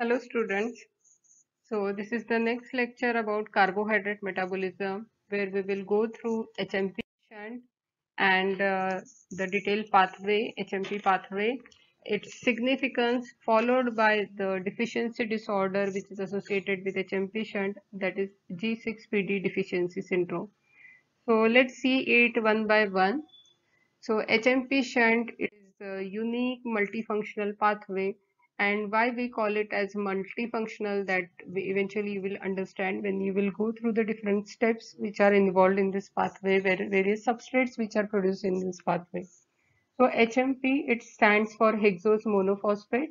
Hello students. So this is the next lecture about carbohydrate metabolism where we will go through HMP shunt and the detailed pathway, HMP pathway, its significance followed by the deficiency disorder which is associated with HMP shunt, that is G6PD deficiency syndrome. So let's see it one by one. So HMP shunt is a unique multifunctional pathway, and why we call it as multifunctional, that we eventually you will understand when you will go through the different steps which are involved in this pathway, where various substrates which are produced in this pathway. So HMP, it stands for hexose monophosphate.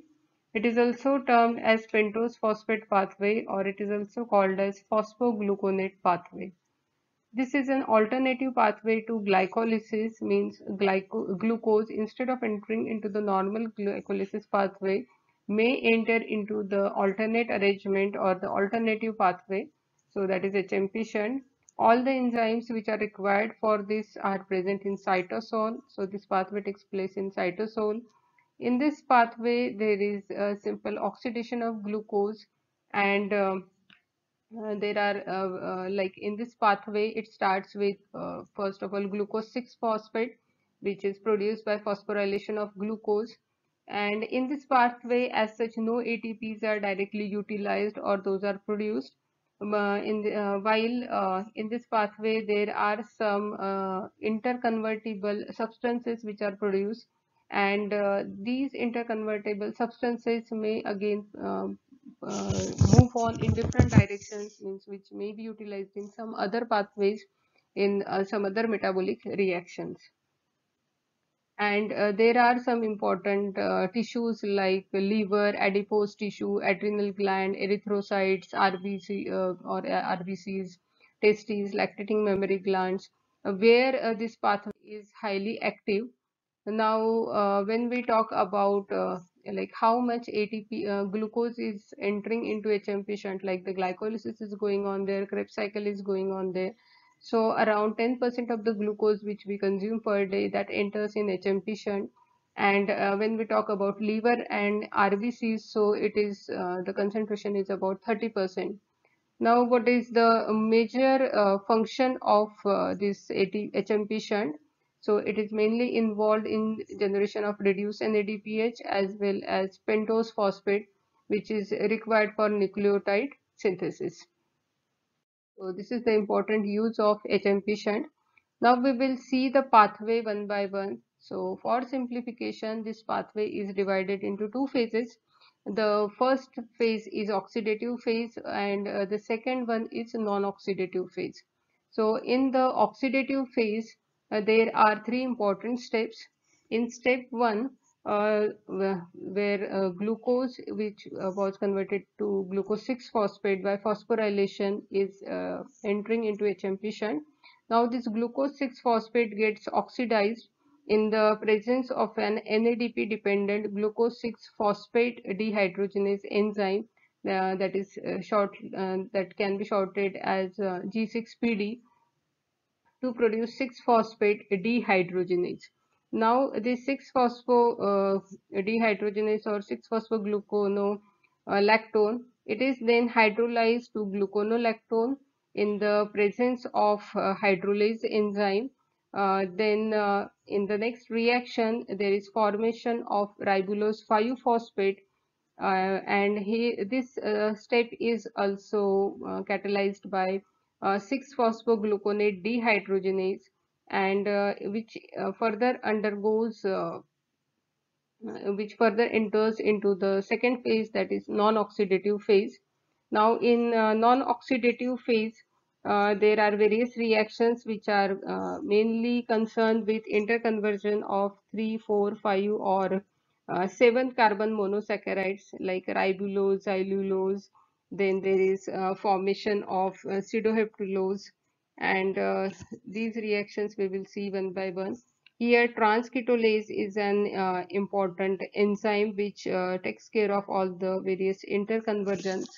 It is also termed as pentose phosphate pathway, or it is also called as phosphogluconate pathway. This is an alternative pathway to glycolysis, means glucose, instead of entering into the normal glycolysis pathway, may enter into the alternate arrangement or the alternative pathway. So that is HMP shunt. All the enzymes which are required for this are present in cytosol. So this pathway takes place in cytosol. In this pathway, there is a simple oxidation of glucose, and there are like in this pathway it starts with first of all glucose 6 phosphate, which is produced by phosphorylation of glucose, and in this pathway as such no ATPs are directly utilized or those are produced. While in this pathway there are some interconvertible substances which are produced, and these interconvertible substances may again move on in different directions, means which may be utilized in some other pathways in some other metabolic reactions. And there are some important tissues like liver, adipose tissue, adrenal gland, erythrocytes, RBCs, testes, lactating mammary glands, where this pathway is highly active. Now, when we talk about like how much ATP glucose is entering into HMP shunt, like the glycolysis is going on there, Krebs cycle is going on there. So around 10% of the glucose which we consume per day, that enters in HMP shunt. And when we talk about liver and RBCs, so it is the concentration is about 30%. Now, what is the major function of this HMP shunt? So, it is mainly involved in generation of reduced NADPH as well as pentose phosphate, which is required for nucleotide synthesis. So, this is the important use of HMP shunt. Now, we will see the pathway one by one. So, for simplification, this pathway is divided into two phases. The first phase is oxidative phase, and the second one is non-oxidative phase. So in the oxidative phase, there are three important steps. In step 1, where glucose, which was converted to glucose 6 phosphate by phosphorylation, is entering into HMP shunt. Now this glucose 6 phosphate gets oxidized in the presence of an NADP dependent glucose 6 phosphate dehydrogenase enzyme, that can be shorted as G6PD, to produce 6-phosphate dehydrogenase. Now, this 6-phospho dehydrogenase or 6-phosphoglucono it is then hydrolyzed to gluconolactone in the presence of hydrolase enzyme. Then in the next reaction, there is formation of ribulose 5-phosphate, this step is also catalyzed by 6-phosphogluconate dehydrogenase, and which further enters into the second phase, that is non-oxidative phase. Now in non-oxidative phase, there are various reactions which are mainly concerned with interconversion of 3, 4, 5 or 7 carbon monosaccharides like ribulose, xylulose. Then there is formation of pseudoheptulose, and these reactions we will see one by one. Here, transketolase is an important enzyme which takes care of all the various interconversions.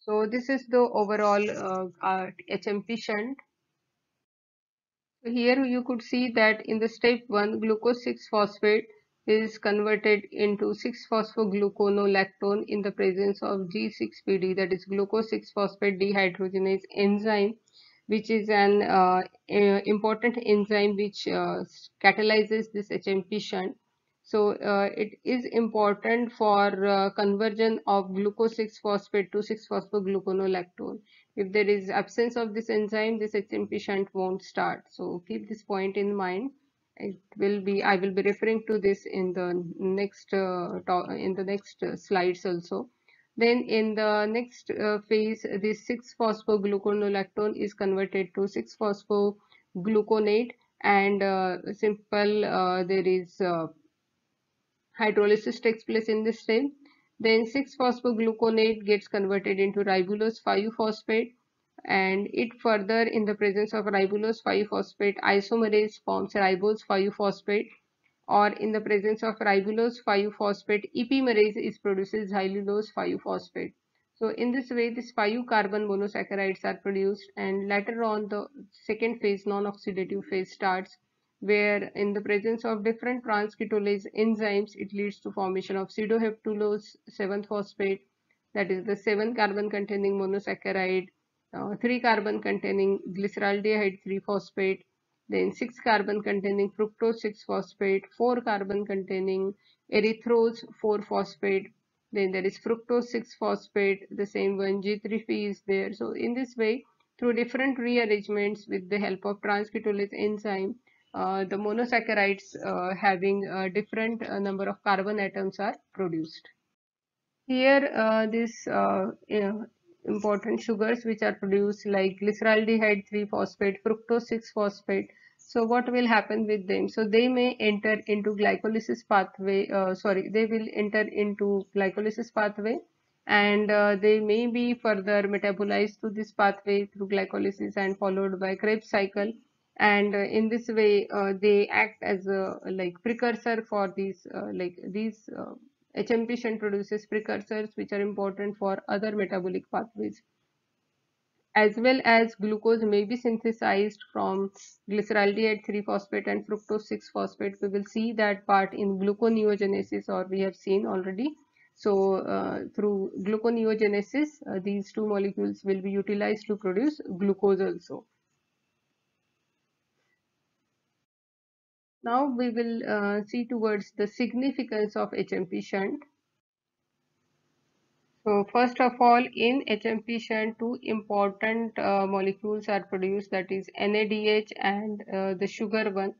So this is the overall HMP shunt. So here you could see that in the step 1, glucose 6 phosphate is converted into 6-phosphogluconolactone in the presence of G6PD, that is glucose 6-phosphate dehydrogenase enzyme, which is an important enzyme which catalyzes this HMP shunt. So it is important for conversion of glucose 6-phosphate to 6-phosphogluconolactone. If there is absence of this enzyme, this HMP shunt won't start. So keep this point in mind. I will be referring to this in the next slides also. Then in the next phase, this 6-phosphogluconolactone is converted to 6-phosphogluconate, and there is hydrolysis takes place in this step. Then 6-phosphogluconate gets converted into ribulose 5-phosphate, and it further, in the presence of ribulose 5-phosphate, isomerase forms ribose 5-phosphate, or in the presence of ribulose 5-phosphate, epimerase is produces xylulose 5-phosphate. So in this way, these 5-carbon monosaccharides are produced, and later on the second phase, non-oxidative phase, starts, where in the presence of different transketolase enzymes, it leads to formation of pseudoheptulose 7-phosphate, that is the 7-carbon containing monosaccharide, 3-carbon containing glyceraldehyde 3-phosphate, then 6-carbon containing fructose 6-phosphate, 4-carbon containing erythrose 4-phosphate, then there is fructose 6-phosphate, the same one G3P is there. So in this way, through different rearrangements with the help of transketolase enzyme, the monosaccharides having a different number of carbon atoms are produced. Here, these important sugars which are produced, like glyceraldehyde 3-phosphate, fructose 6-phosphate. So what will happen with them? So they may enter into glycolysis pathway. They will enter into glycolysis pathway, and they may be further metabolized through this pathway through glycolysis and followed by Krebs cycle. And in this way, they act as a like precursor for these. HMP shunt produces precursors which are important for other metabolic pathways. As well as glucose may be synthesized from glyceraldehyde 3-phosphate and fructose 6-phosphate. We will see that part in gluconeogenesis, or we have seen already. So through gluconeogenesis, these two molecules will be utilized to produce glucose also. Now we will see towards the significance of HMP shunt. So first of all, in HMP shunt, two important molecules are produced, that is NADH and the sugar one,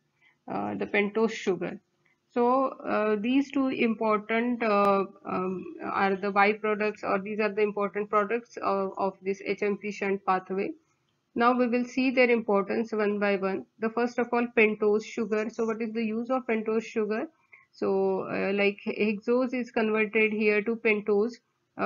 the pentose sugar. So these two important are the byproducts, or these are the important products of this HMP shunt pathway. Now we will see their importance one by one. The first of all, pentose sugar. So what is the use of pentose sugar? So like hexose is converted here to pentose,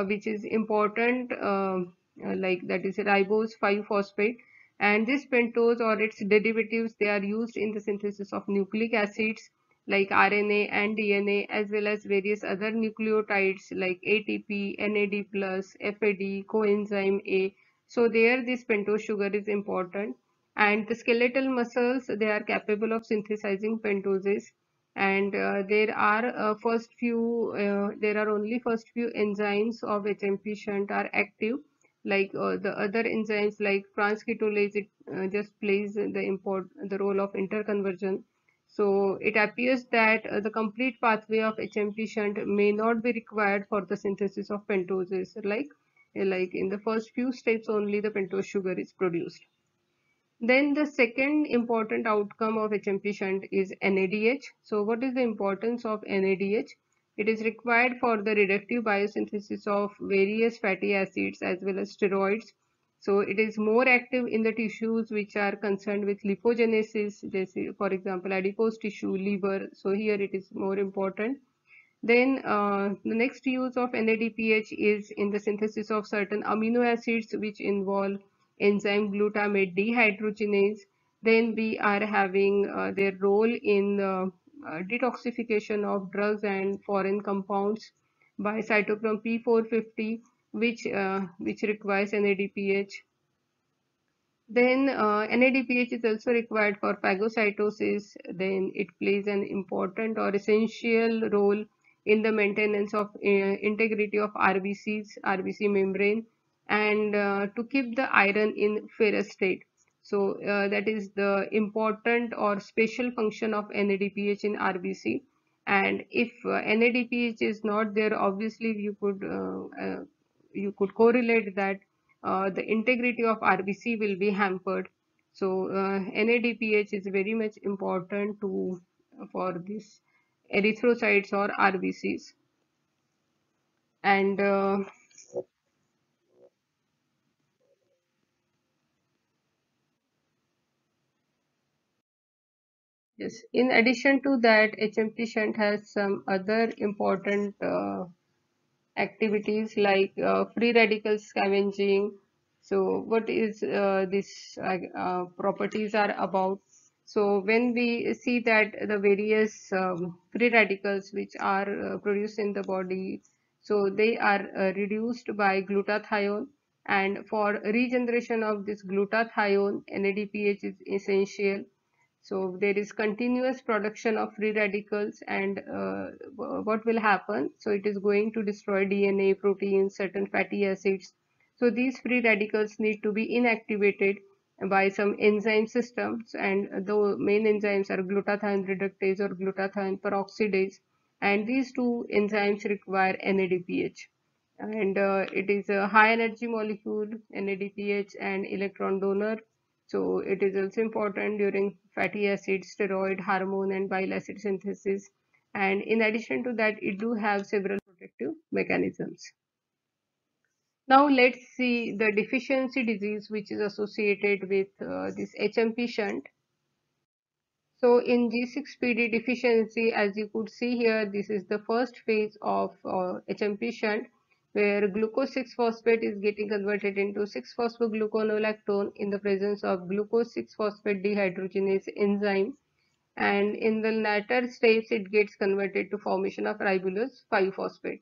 which is important, like that is ribose 5-phosphate. And this pentose or its derivatives, they are used in the synthesis of nucleic acids like RNA and DNA, as well as various other nucleotides like ATP, NAD+, FAD, coenzyme A. So there this pentose sugar is important, and the skeletal muscles, they are capable of synthesizing pentoses, and there are only first few enzymes of HMP shunt are active, like the other enzymes like transketolase, it just plays the role of interconversion. So it appears that the complete pathway of HMP shunt may not be required for the synthesis of pentoses, like in the first few steps only the pentose sugar is produced. Then the second important outcome of HMP shunt is NADH. So what is the importance of NADH? It is required for the reductive biosynthesis of various fatty acids as well as steroids. So it is more active in the tissues which are concerned with lipogenesis, for example adipose tissue, liver. So here it is more important. Then the next use of NADPH is in the synthesis of certain amino acids which involve enzyme glutamate dehydrogenase. Then we are having their role in detoxification of drugs and foreign compounds by cytochrome P450, which requires NADPH. Then NADPH is also required for phagocytosis. Then it plays an important or essential role in the maintenance of integrity of RBCs, RBC membrane, and to keep the iron in ferrous state. So that is the important or special function of NADPH in RBC. And if NADPH is not there, obviously you could correlate that the integrity of RBC will be hampered. So NADPH is very much important to for this erythrocytes or RBCs. And yes, in addition to that, HMP shunt has some other important activities like free radical scavenging. So what is this properties are about? So when we see that the various free radicals which are produced in the body, so they are reduced by glutathione, and for regeneration of this glutathione, NADPH is essential. So there is continuous production of free radicals, and what will happen? So it is going to destroy DNA, proteins, certain fatty acids. So these free radicals need to be inactivated by some enzyme systems, and the main enzymes are glutathione reductase or glutathione peroxidase, and these two enzymes require NADPH. And it is a high energy molecule, NADPH, and electron donor. So it is also important during fatty acid, steroid, hormone, and bile acid synthesis. And in addition to that, it do have several protective mechanisms. Now let's see the deficiency disease which is associated with this HMP shunt. So in G6PD deficiency, as you could see here, this is the first phase of HMP shunt, where glucose 6-phosphate is getting converted into 6-phosphogluconolactone in the presence of glucose 6-phosphate dehydrogenase enzyme, and in the latter steps it gets converted to formation of ribulose 5-phosphate.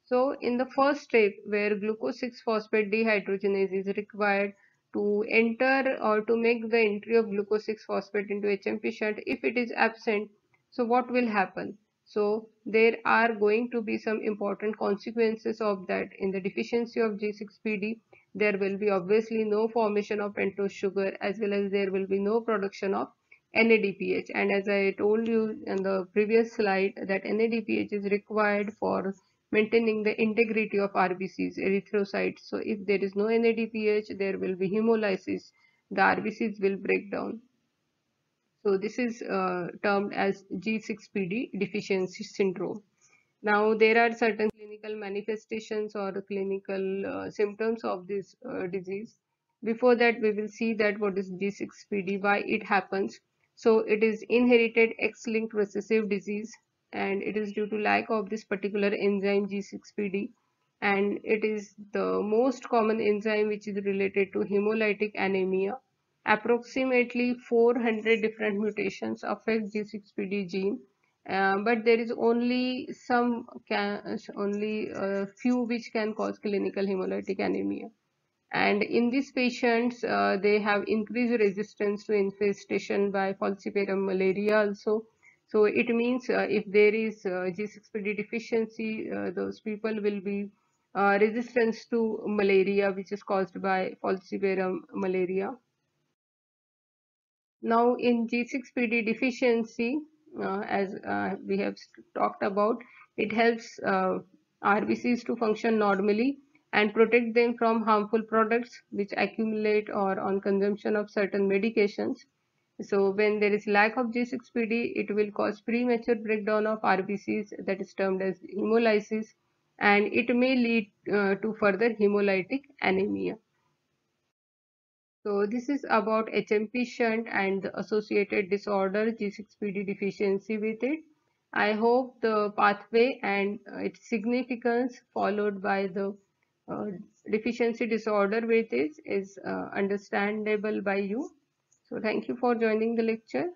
So in the first step, where glucose 6-phosphate dehydrogenase is required to enter or to make the entry of glucose 6-phosphate into HMP shunt, if it is absent, so what will happen? So there are going to be some important consequences of that. In the deficiency of G6PD, there will be obviously no formation of pentose sugar, as well as there will be no production of NADPH. And as I told you in the previous slide, that NADPH is required for maintaining the integrity of RBCs, erythrocytes. So if there is no NADPH, there will be hemolysis. The RBCs will break down. So this is termed as G6PD deficiency syndrome. Now, there are certain clinical manifestations or clinical symptoms of this disease. Before that, we will see that what is G6PD, why it happens. So, it is inherited X-linked recessive disease, and it is due to lack of this particular enzyme G6PD. And it is the most common enzyme which is related to hemolytic anemia. Approximately 400 different mutations affect G6PD gene, but there is only a few which can cause clinical hemolytic anemia. And in these patients, they have increased resistance to infestation by falciparum malaria also. So it means if there is G6PD deficiency, those people will be resistant to malaria, which is caused by falciparum malaria. Now, in G6PD deficiency, as we have talked about, it helps RBCs to function normally and protect them from harmful products which accumulate or on consumption of certain medications. So, when there is lack of G6PD, it will cause premature breakdown of RBCs, that is termed as hemolysis, and it may lead to further hemolytic anemia. So this is about HMP shunt and the associated disorder G6PD deficiency with it. I hope the pathway and its significance followed by the uh, deficiency disorder with it is understandable by you. So thank you for joining the lecture.